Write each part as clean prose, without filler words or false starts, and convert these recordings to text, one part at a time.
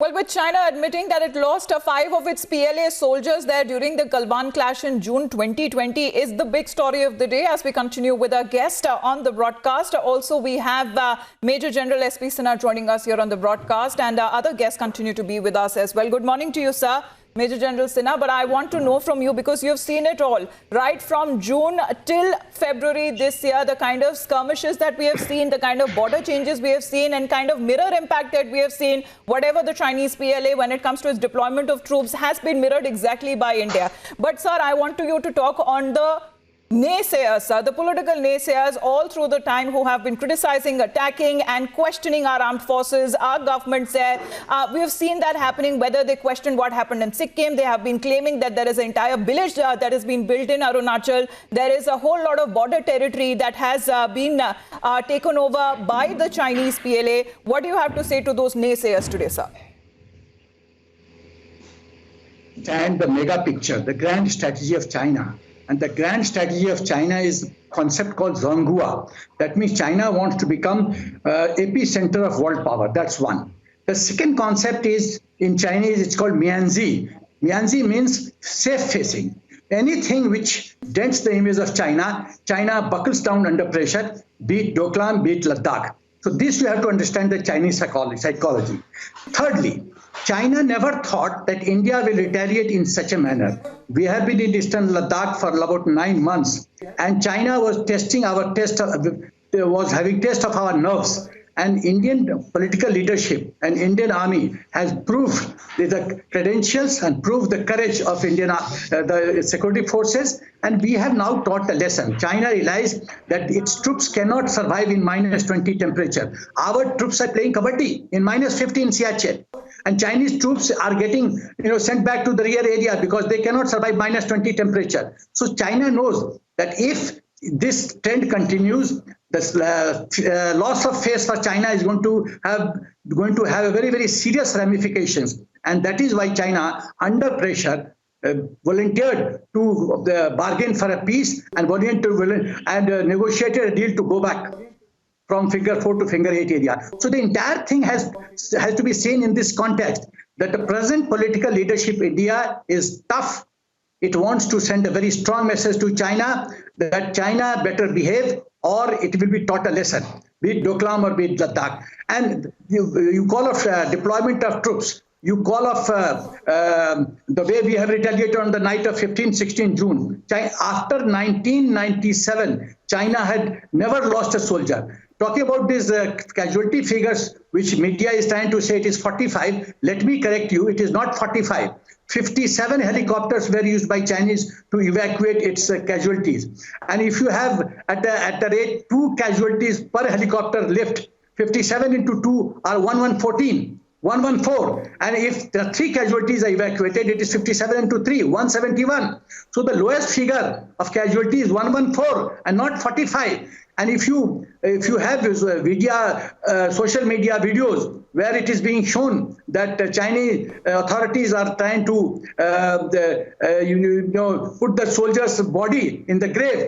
Well, with China admitting that it lost 5 of its PLA soldiers there during the Galwan clash in June 2020 is the big story of the day as we continue with our guest on the broadcast. Also, we have Major General S.P. Sinha joining us here on the broadcast, and other guests continue to be with us as well. Good morning to you, sir. Major General Sinha, but I want to know from you, because you've seen it all, right from June till February this year, the kind of skirmishes that we have seen, the kind of border changes we have seen, and kind of mirror impact that we have seen, whatever the Chinese PLA, when it comes to its deployment of troops, has been mirrored exactly by India. But, sir, I want you to talk on the naysayers, the political naysayers all through the time who have been criticizing, attacking and questioning our armed forces, our governments there. We have seen that happening, whether they question what happened in Sikkim. They have been claiming that there is an entire village that has been built in Arunachal. There is a whole lot of border territory that has been taken over by the Chinese PLA. What do you have to say to those naysayers today, sir? And the mega picture, the grand strategy of China. And the grand strategy of China is a concept called Zhonghua. That means China wants to become epicenter of world power. That's one. The second concept is, in Chinese, it's called Mianzi. Mianzi means safe facing. Anything which dents the image of China, China buckles down under pressure, be it Doklam, be it Ladakh. So this you have to understand the Chinese psychology. Thirdly, China never thought that India will retaliate in such a manner. We have been in eastern Ladakh for about 9 months, and China was testing our was having test of our nerves. And Indian political leadership and Indian army has proved the credentials and proved the courage of Indian the security forces. And we have now taught a lesson. China realized that its troops cannot survive in -20 temperature. Our troops are playing kabaddi in -50 in Siachen. And Chinese troops are getting sent back to the rear area because they cannot survive -20 temperature. So China knows that if this trend continues, this loss of face for China is going to have a very, very serious ramifications. And that is why China, under pressure, volunteered to bargain for a peace and negotiated a deal to go back from figure 4 to figure 8 area. So the entire thing has to be seen in this context, that the present political leadership in India is tough. It wants to send a very strong message to China that China better behave or it will be taught a lesson, be it Doklam or be it Ladakh. And you call of deployment of troops. You call of the way we have retaliated on the night of 15-16 June. After 1997, China had never lost a soldier. Talking about these casualty figures, which media is trying to say it is 45, let me correct you, it is not 45. 57 helicopters were used by Chinese to evacuate its casualties. And if you have at the rate 2 casualties per helicopter lift, 57 into 2 are 114. And if the 3 casualties are evacuated, it is 57 into 3, 171. So the lowest figure of casualties is 114 and not 45. And if you have social media videos where it is being shown that Chinese authorities are trying to put the soldier's body in the grave,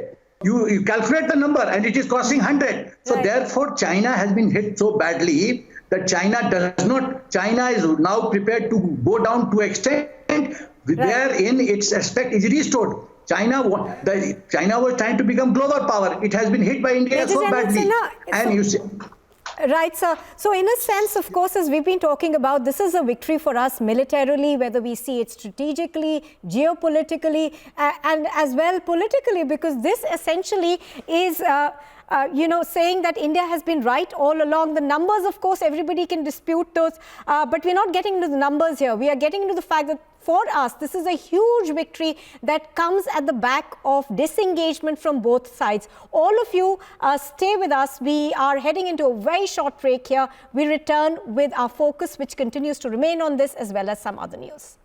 you calculate the number and it is crossing 100. So therefore, China has been hit so badly that China is now prepared to go down to extent wherein its aspect is restored. China was trying to become global power. It has been hit by India so badly. And you see, right, sir. So in a sense, of course, as we've been talking about, this is a victory for us militarily, whether we see it strategically, geopolitically, and as well politically, because this essentially is saying that India has been right all along. The numbers, of course, everybody can dispute those, but we're not getting into the numbers here. We are getting into the fact that for us, this is a huge victory that comes at the back of disengagement from both sides. All of you stay with us. We are heading into a very short break here. We return with our focus, which continues to remain on this as well as some other news.